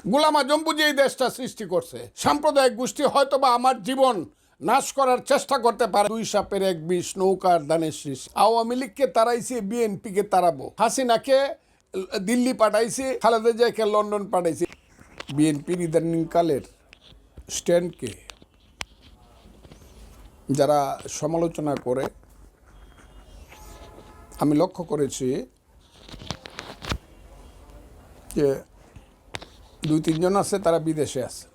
গোলাম আজম বুঝে এই দেশটা সৃষ্টি করছে। সাম্প্রদায়িক গোষ্ঠী হয়তো বা আমার জীবন নাশ করার চেষ্টা করতে পারে। দুই সাপের এক বিষ, নৌকার দানের শীষ। আওয়ামী লীগকে তাড়াইছে, বিএনপিকে তাড়াবো। হাসিনাকে দিল্লি পাঠাইছে, খালেদা জিয়াকে লন্ডন পাঠাইছে। বিএনপির ইদানিংকালের স্ট্যান্ডকে যারা সমালোচনা করে, আমি লক্ষ্য করেছি যে 2-3 জন আছে তারা বিদেশে আছে।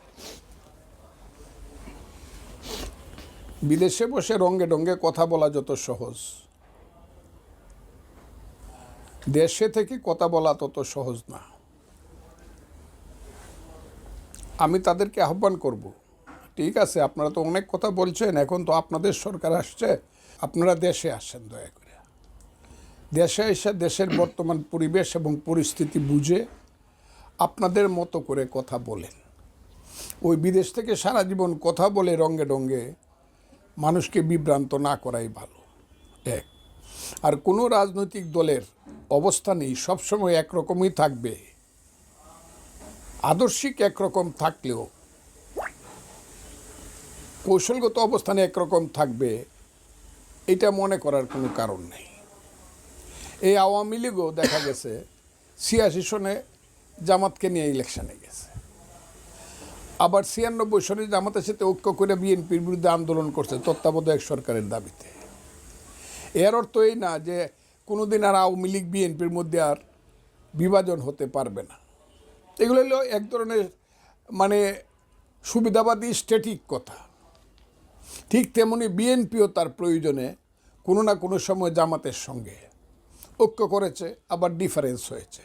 বিদেশে বসে রঙ্গে ডঙ্গে কথা বলা যত সহজ, দেশে থেকে কথা বলা তত সহজ না। আমি তাদেরকে আহ্বান করব, ঠিক আছে আপনারা তো অনেক কথা বলছেন, এখন তো আপনাদের সরকার আসছে, আপনারা দেশে আসেন, দয়া করে দেশে এসে দেশের বর্তমান পরিবেশ এবং পরিস্থিতি বুঝে আপনাদের মতো করে কথা বলেন। ওই বিদেশ থেকে সারা জীবন কথা বলে রঙ্গে ডঙ্গে মানুষকে বিভ্রান্ত না করাই ভালো। এক, আর কোনো রাজনৈতিক দলের অবস্থানই সবসময় একরকমই থাকবে, আদর্শিক একরকম থাকলেও কৌশলগত অবস্থানে একরকম থাকবে, এটা মনে করার কোনো কারণ নেই। এই আওয়ামী লীগও দেখা গেছে 86 সনে জামাতকে নিয়ে ইলেকশনে গেছে, আবার 96 সনে জামাতের সাথে ঐক্য করে বিএনপির বিরুদ্ধে আন্দোলন করছে তত্ত্বাবধায়ক সরকারের দাবিতে। এর অর্থ এই না যে কোনোদিন আর আওয়ামী লীগ বিএনপির মধ্যে আর বিভাজন হতে পারবে না। এগুলো হলো এক ধরনের মানে সুবিধাবাদী স্ট্যাটিক কথা। ঠিক তেমনি বিএনপিও তার প্রয়োজনে কোনো না কোনো সময় জামাতের সঙ্গে ঐক্য করেছে, আবার ডিফারেন্স হয়েছে।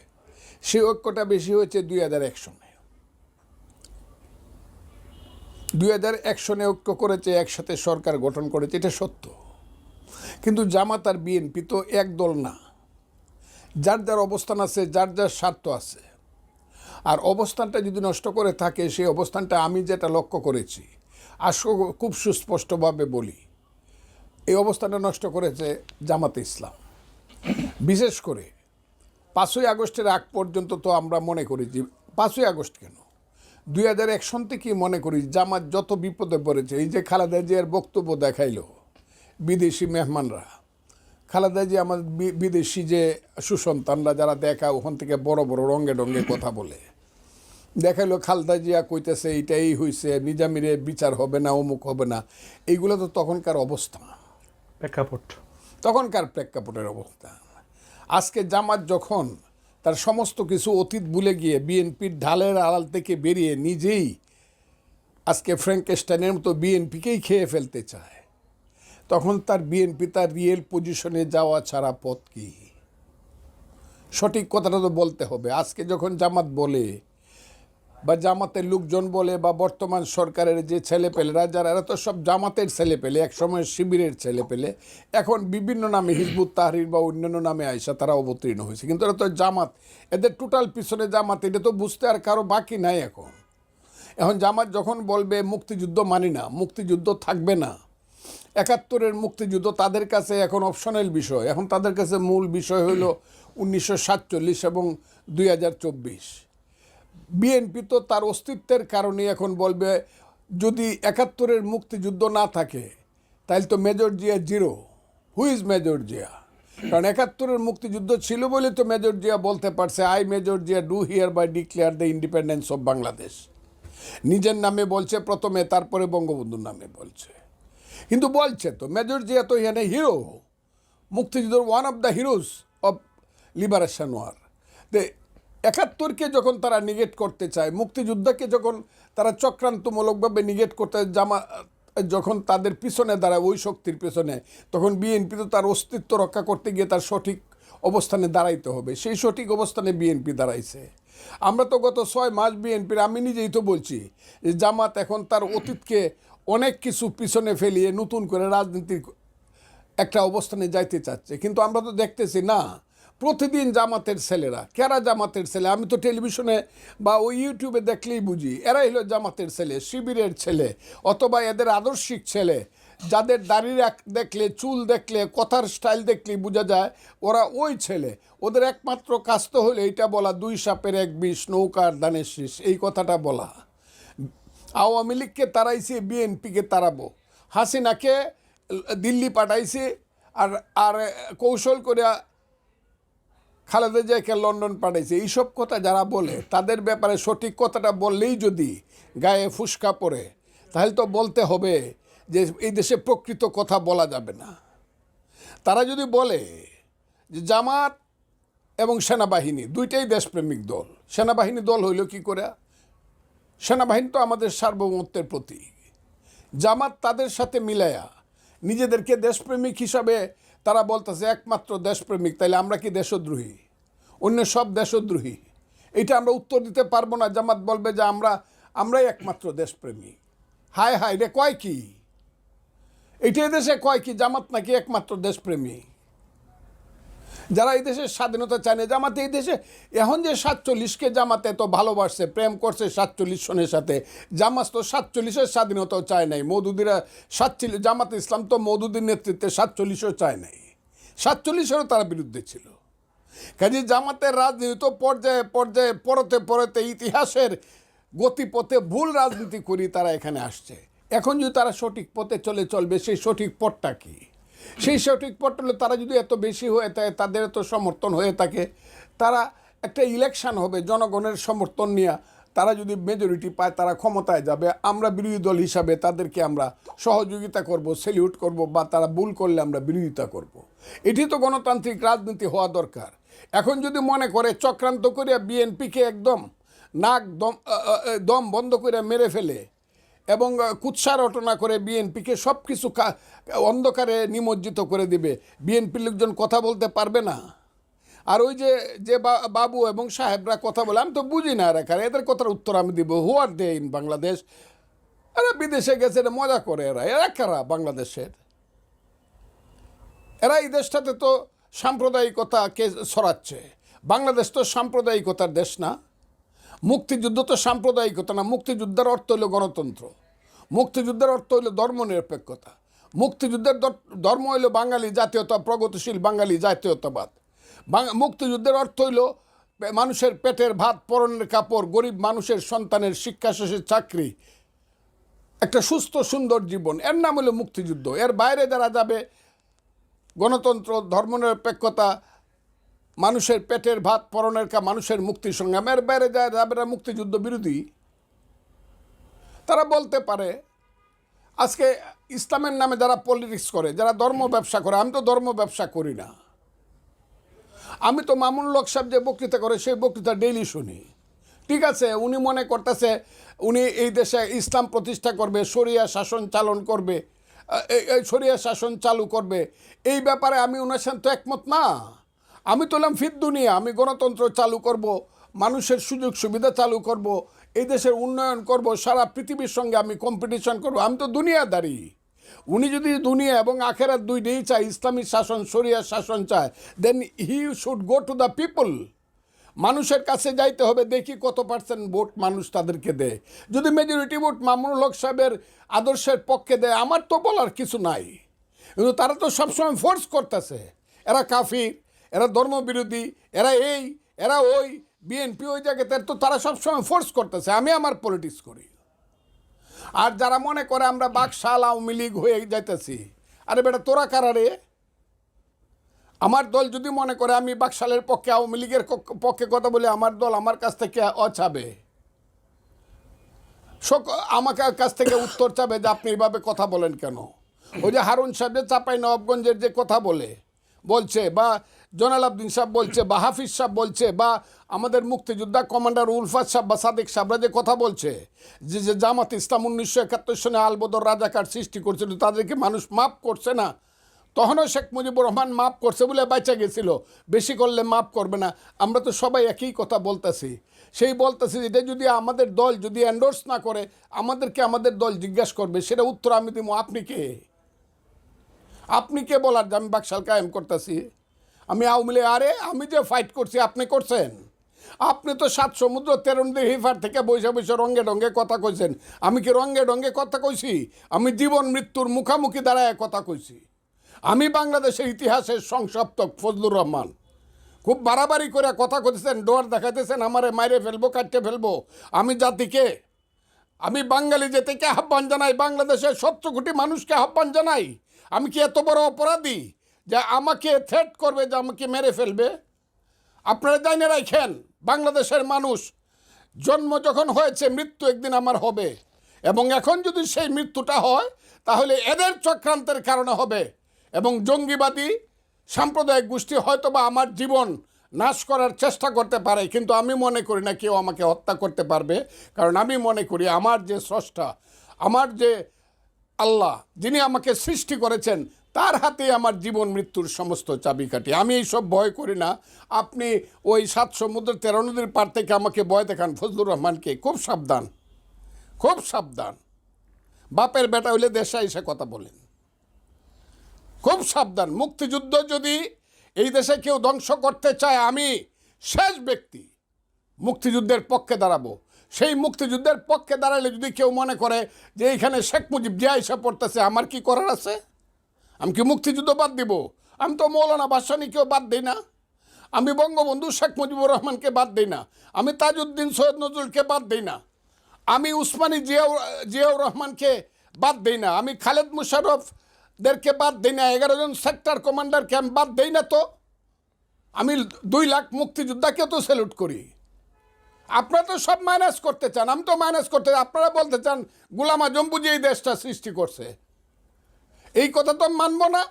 সেই ঐক্যটা বেশি হয়েছে 2001 সনে। 2001 সনে ঐক্য করেছে, একসাথে সরকার গঠন করেছে, এটা সত্য। কিন্তু জামাত আর বিএনপি তো এক দল না, যার যার অবস্থান আছে, যার যার স্বার্থ আছে। আর অবস্থানটা যদি নষ্ট করে থাকে, সেই অবস্থানটা আমি যেটা লক্ষ্য করেছি, খুব সুস্পষ্টভাবে বলি, এই অবস্থানটা নষ্ট করেছে জামাতে ইসলাম। বিশেষ করে 5ই আগস্টের আগ পর্যন্ত তো আমরা মনে করি যে 5ই আগস্ট কেন, 2001 সন থেকেই মনে করি জামাত যত বিপদে পড়েছে। এই যে খালেদা জিয়ার বক্তব্য দেখাইল বিদেশি মেহমানরা, খালেদা জিয়া আমার বিদেশি যে সুসন্তানরা যারা দেখা ওখান থেকে বড় বড় রঙ্গে ডঙ্গে কথা বলে দেখাইলো, খালেদা জিয়া কইতেছে এইটাই হয়েছে, নিজামিরে বিচার হবে না, অমুক হবে না। এইগুলো তো তখনকার অবস্থা, প্রেক্ষাপট, তখনকার প্রেক্ষাপটের অবস্থা। আজকে জামাত যখন তার সমস্ত কিছু অতীত ভুলে গিয়ে বিএনপির ঢালের আড়াল থেকে বেরিয়ে নিজেই আজকে ফ্র্যাঙ্কেস্টাইনের মতো বিএনপিকেই খেয়ে ফেলতে চায়, তখন তার বিএনপি তার রিয়েল পজিশনে যাওয়া ছাড়া পথ কি? সঠিক কথাটা তো বলতে হবে। আজকে যখন জামাত বলে বা জামাতের লোকজন বলে বা বর্তমান সরকারের যে ছেলেপেলেরা যারা, এরা তো সব জামাতের ছেলেপেলে, একসময় শিবিরের ছেলেপেলে, এখন বিভিন্ন নামে হিজবুত তাহরির বা অন্যান্য নামে আইসা তারা অবতীর্ণ হয়েছে। কিন্তু এরা তো জামাত, এদের টোটাল পিছনে জামাত, এটা তো বুঝতে আর কারো বাকি নাই। এখন জামাত যখন বলবে মুক্তিযুদ্ধ মানি না, মুক্তিযুদ্ধ থাকবে না, 71-এর মুক্তিযুদ্ধ তাদের কাছে এখন অপশনাল বিষয়। এখন তাদের কাছে মূল বিষয় হইল 1947 এবং 2024। বিএনপি তো তার অস্তিত্বের কারণে এখন বলবে যদি 71-এর মুক্তিযুদ্ধ না থাকে তাহলে তো major Zia zero. Who is major Zia? কারণ 71-এর মুক্তিযুদ্ধ ছিল বলে তো মেজর জিয়া বলতে পারছে, I major Zia do hereby declare the independence of Bangladesh. নিজের নামে বলছে প্রথমে, তারপরে বঙ্গবন্ধুর নামে বলছে। কিন্তু বলছে তো মেজর জিয়া তো এখানে হিরো, মুক্তিযুদ্ধের one of the heroes of liberation war. 71-কে যখন তারা নিগেট করতে চায়, মুক্তিযুদ্ধকে যখন তারা চক্রান্তমূলকভাবে নিগেট করতে যখন তাদের পিছনে দাঁড়ায়, ওই শক্তির পিছনে, তখন বিএনপি তো তার অস্তিত্ব রক্ষা করতে গিয়ে তার সঠিক অবস্থানে দাঁড়াইতে হবে। সেই সঠিক অবস্থানে বিএনপি দাঁড়াইছে। আমরা তো গত 6 মাস বিএনপির, আমি নিজেই তো বলছি যে জামাত এখন তার অতীতকে অনেক কিছু পিছনে ফেলিয়ে নতুন করে রাজনীতির একটা অবস্থানে যাইতে চাচ্ছে। কিন্তু আমরা তো দেখতেছি না, প্রতিদিন জামাতের ছেলেরা, কারা জামাতের ছেলে, আমি তো টেলিভিশনে বা ওই ইউটিউবে দেখলেই বুঝি এরা হলো জামাতের ছেলে, শিবিরের ছেলে, অথবা এদের আদর্শিক ছেলে, যাদের দাড়ি দেখলে, চুল দেখলে, কথার স্টাইল দেখলে বোঝা যায় ওরা ওই ছেলে। ওদের একমাত্র কাজ তো হলো এইটা বলা, 2 সাপের 1 বিষ, নৌকার ধানের শীষ, এই কথাটা বলা। আওয়ামী লীগকে তাড়াইছে, বিএনপিকে তাড়াবো, হাসিনাকে দিল্লি পাঠাইছে, আর আর কৌশল করে খালেদা জিয়াকে লন্ডন পাঠাইছে। এইসব কথা যারা বলে তাদের ব্যাপারে সঠিক কথাটা বললেই যদি গায়ে ফুসকা পড়ে, তাহলে তো বলতে হবে যে এই দেশে প্রকৃত কথা বলা যাবে না। তারা যদি বলে যে জামাত এবং সেনাবাহিনী দুইটাই দেশপ্রেমিক দল, সেনাবাহিনী দল হইল কি করে? সেনাবাহিনী তো আমাদের সার্বভৌমত্বের প্রতীক। জামাত তাদের সাথে মিলায়া নিজেদেরকে দেশপ্রেমিক হিসাবে তারা বলতেছে একমাত্র দেশপ্রেমিক, তাইলে আমরা কি দেশদ্রোহী? অন্য সব দেশদ্রোহী? এটা আমরা উত্তর দিতে পারবো না। জামাত বলবে যে আমরাই একমাত্র দেশপ্রেমিক। হায় হায় রে, কয় কি এইটা? দেশে কয় কি জামাত নাকি একমাত্র দেশপ্রেমী? যারা এই দেশের স্বাধীনতা চায় না, জামাত এই দেশে এখন যে 47কে জামাতে তো ভালোবাসছে, প্রেম করছে 47 সনের সাথে, জামাত তো 47-এর স্বাধীনতাও চায় নাই। মওদুদিরা 47, জামাত ইসলাম তো মওদুদির নেতৃত্বে 47ও চায় নাই, 47-এরও তারা বিরুদ্ধে ছিল। কাজে জামাতের রাজনীতি তো পর্যায়ে পর্যায়ে পরতে পরতে ইতিহাসের গতিপথে ভুল রাজনীতি করি তারা এখানে আসছে। এখন যদি তারা সঠিক পথে চলবে, সেই সঠিক পথটা কি? সেই সঠিক পথটা হলে তারা যদি এত বেশি হয়ে থাকে, তাদের এত সমর্থন হয়ে থাকে, তারা একটা ইলেকশন হবে জনগণের সমর্থন নিয়ে, তারা যদি মেজরিটি পায় তারা ক্ষমতায় যাবে। আমরা বিরোধী দল হিসাবে তাদেরকে আমরা সহযোগিতা করব, সেলিউট করব, বা তারা ভুল করলে আমরা বিরোধিতা করব। এটি তো গণতান্ত্রিক রাজনীতি হওয়া দরকার। এখন যদি মনে করে চক্রান্ত করে বিএনপিকে একদম নাক দম বন্ধ করে মেরে ফেলে এবং কুৎসা রটনা করে বিএনপিকে সব কিছু অন্ধকারে নিমজ্জিত করে দিবে, বিএনপির লোকজন কথা বলতে পারবে না। আর ওই যে বাবু এবং সাহেবরা কথা বলে, আমি তো বুঝি না এদের কথার উত্তর আমি দিব। হু আর দে ইন বাংলাদেশ? এরা বিদেশে গেছে, এটা মজা করে। এরা কারা বাংলাদেশের? এরা এই দেশটাতে তো সাম্প্রদায়িকতাকে ছড়াচ্ছে। বাংলাদেশ তো সাম্প্রদায়িকতার দেশ না। মুক্তিযুদ্ধ তো সাম্প্রদায়িকতা না। মুক্তিযুদ্ধের অর্থ হইল গণতন্ত্র, মুক্তিযুদ্ধের অর্থ হইল ধর্মনিরপেক্ষতা, মুক্তিযুদ্ধের ধর্ম হইল বাঙালি জাতীয়তা, প্রগতিশীল বাঙালি জাতীয়তাবাদ। মুক্তিযুদ্ধের অর্থ হইল মানুষের পেটের ভাত, পরনের কাপড়, গরিব মানুষের সন্তানের শিক্ষা শেষে চাকরি, একটা সুস্থ সুন্দর জীবন। এর নাম হলো মুক্তিযুদ্ধ। এর বাইরে যারা যাবে গণতন্ত্র, ধর্মনিরপেক্ষতা, মানুষের পেটের ভাত, পরনের মানুষের মুক্তি সংগ্রাম, এর বাইরে যায় যাবে মুক্তিযুদ্ধ বিরোধী। তারা বলতে পারে আজকে ইসলামের নামে যারা পলিটিক্স করে, যারা ধর্ম ব্যবসা করে, আমি তো ধর্ম ব্যবসা করি না। আমি তো মামুনুল হক সাহেব যে বক্তৃতা করে সেই বক্তৃতা ডেইলি শুনি। ঠিক আছে, উনি মনে করতেছে উনি এই দেশে ইসলাম প্রতিষ্ঠা করবে, শরিয়া শাসন করবে, শরিয়া শাসন চালু করবে। এই ব্যাপারে আমি ওনার সাথে তো একমত না। আমি তোলাম ফির দুনিয়া, আমি গণতন্ত্র চালু করব, মানুষের সুযোগ সুবিধা চালু করব, এই দেশের উন্নয়ন করব, সারা পৃথিবীর সঙ্গে আমি কম্পিটিশন করব। আমি তো দুনিয়াদারি। উনি যদি দুনিয়া এবং আখেরাত দুইটাই চায়, ইসলামী শাসন, শরিয়া শাসন চায়, then he should go to the people. মানুষের কাছে যাইতে হবে, দেখি কত পার্সেন্ট ভোট মানুষ তাদেরকে দেয়। যদি মেজরিটি ভোট মামুনুল হক সাহেবের আদর্শের পক্ষে দেয়, আমার তো বলার কিছু নাই। কিন্তু তারা তো সবসময় ফোর্স করতেছে, এরা কাফির, এরা ধর্মবিরোধী, এরা ওই বিএনপি ওই জায়গাতে, তো তারা সবসময় ফোর্স করতেছে। আমি আমার পলিটিক্স করি। আর যারা মনে করে আমরা বাকশাল আওয়ামী লীগ হয়ে যাইতেছি, আরে বেটা তোরা কারা রে? আমার দল যদি মনে করে আমি বাকশালের পক্ষে, আওয়ামী লীগের পক্ষে কথা বলে, আমার দল আমার কাছ থেকে চাবে, আমাকে কাছ থেকে উত্তর চাবে যে আপনি এইভাবে কথা বলেন কেন? ওই যে হারুন সাহেব চাপাই নবাবগঞ্জের যে কথা বলছে, বা জয়নাল আবদিন সাহেব বলছে, বা হাফিজ সাহেব বলছে, বা আমাদের মুক্তিযোদ্ধা কমান্ডার উলফাত সাহেব বা সাদেক সাহেবরা যে কথা বলছে যে জামাত ইসলাম 1971 সনে আলবদর রাজাকার সৃষ্টি করছিল, তাদেরকে মানুষ মাফ করছে না। তখনও শেখ মুজিবুর রহমান মাফ করছে বলে বাঁচা গেছিল, বেশি করলে মাফ করবে না। আমরা তো সবাই একই কথা বলতেছি। বলতেছি এটা যদি আমাদের দল যদি এন্ডোর্স না করে, আমাদের দল জিজ্ঞাসা করবে, সেটা উত্তর আমি দিব। আপনি কে বলার যে আমি বাকশাল কায়েম করতেছি? আমি আওয়ামী লীগ? আরে আমি যে ফাইট করছি আপনি করছেন? আপনি তো 7 সমুদ্র 13 নদীর হিফার থেকে বৈশা বৈশা রঙ্গে ডঙ্গে কথা কইছেন। আমি কি রঙ্গে ডঙ্গে কথা কইছি? আমি জীবন মৃত্যুর মুখামুখি দাঁড়ায় কথা কইছি। আমি বাংলাদেশের ইতিহাসের সংসপ্তক ফজলুর রহমান। খুব বাড়াবাড়ি করে কথা কইতেছেন, ডোর দেখাইতেছেন, আমারে মাইরে ফেলবো, কাটতে ফেলবো। আমি জাতিকে, আমি বাঙালি জাতিকে আহ্বান জানাই, বাংলাদেশের 17 কোটি মানুষকে আহ্বান জানাই। আমি কি এত বড় অপরাধী যে আমাকে থ্রেট করবে, যে আমাকে মেরে ফেলবে? আপনারা জানে রাখেন, বাংলাদেশের মানুষ জন্ম যখন হয়েছে, মৃত্যু একদিন আমার হবে। এবং এখন যদি সেই মৃত্যুটা হয়, তাহলে এদের চক্রান্তের কারণে হবে। এবং জঙ্গিবাদী সাম্প্রদায়িক গোষ্ঠী হয়তোবা আমার জীবন নাশ করার চেষ্টা করতে পারে, কিন্তু আমি মনে করি না কেউ আমাকে হত্যা করতে পারবে। কারণ আমি মনে করি আমার যে স্রষ্টা, আমার যে আল্লাহ, যিনি আমাকে সৃষ্টি করেছেন, তার হাতে আমার জীবন মৃত্যুর সমস্ত চাবিকাঠি। আমি এইসব ভয় করি না। আপনি ওই 7 সমুদ্র 13 নদীর পার থেকে আমাকে ভয় দেখান ফজলুর রহমানকে, খুব সাবধান, খুব সাবধান। বাপের বেটা হইলে দেশে এসে কথা বলেন, খুব সাবধান। মুক্তিযুদ্ধ যদি এই দেশে কেউ ধ্বংস করতে চায়, আমি শেষ ব্যক্তি মুক্তিযুদ্ধের পক্ষে দাঁড়াবো। সেই মুক্তিযুদ্ধের পক্ষে দাঁড়ালে যদি কেউ মনে করে যে এইখানে শেখ মুজিব জিয়া এসে পড়তেছে, আমার কি করার আছে? আমি কি মুক্তিযুদ্ধ বাদ দিব? আমি তো মৌলানা ভাসানীকেও বাদ দিই না, আমি বঙ্গবন্ধু শেখ মুজিবুর রহমানকে বাদ দিই না, আমি তাজউদ্দিন সৈয়দ নজরুলকে বাদ দিই না, আমি উসমানী জিয়াউর রহমানকে বাদ দিই না, আমি খালেদ মুশাররফদেরকে বাদ দিই না, 11 জন সেক্টর কমান্ডারকে আমি বাদ দিই না। তো আমি 2 লাখ মুক্তিযোদ্ধাকে তো স্যালুট করি। আপনারা তো সব মাইনাস করতে চান, আমি তো মাইনাস করতে, আপনারা বলতে চান গোলাম আজম বুঝে এই দেশটা সৃষ্টি করছে। এই কথা তো মানব না।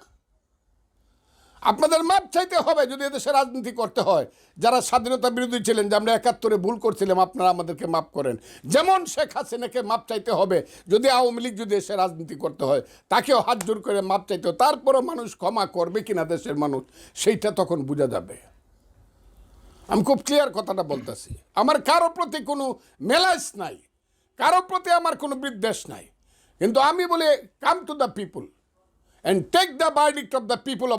আপনাদের মাপ চাইতে হবে যদি এদেশে রাজনীতি করতে হয়। যারা স্বাধীনতা বিরোধী ছিলেন, যে আমরা 71-এ ভুল করছিলাম, আপনারা আমাদেরকে মাপ করেন। যেমন শেখ হাসিনাকে মাপ চাইতে হবে যদি আওয়ামী লীগ যদি এসে রাজনীতি করতে হয়, তাকেও হাত জোর করে মাপ চাইতে হবে। তারপরও মানুষ ক্ষমা করবে কিনা দেশের মানুষ, সেইটা তখন বোঝা যাবে। আমি খুব ক্লিয়ার কথাটা বলতেছি। আমার কারো প্রতি কোনো মেলাইস নাই, কারো প্রতি আমার কোনো বিদ্বেষ নাই, কিন্তু আমি বলি come to the people and take the verdict of the people of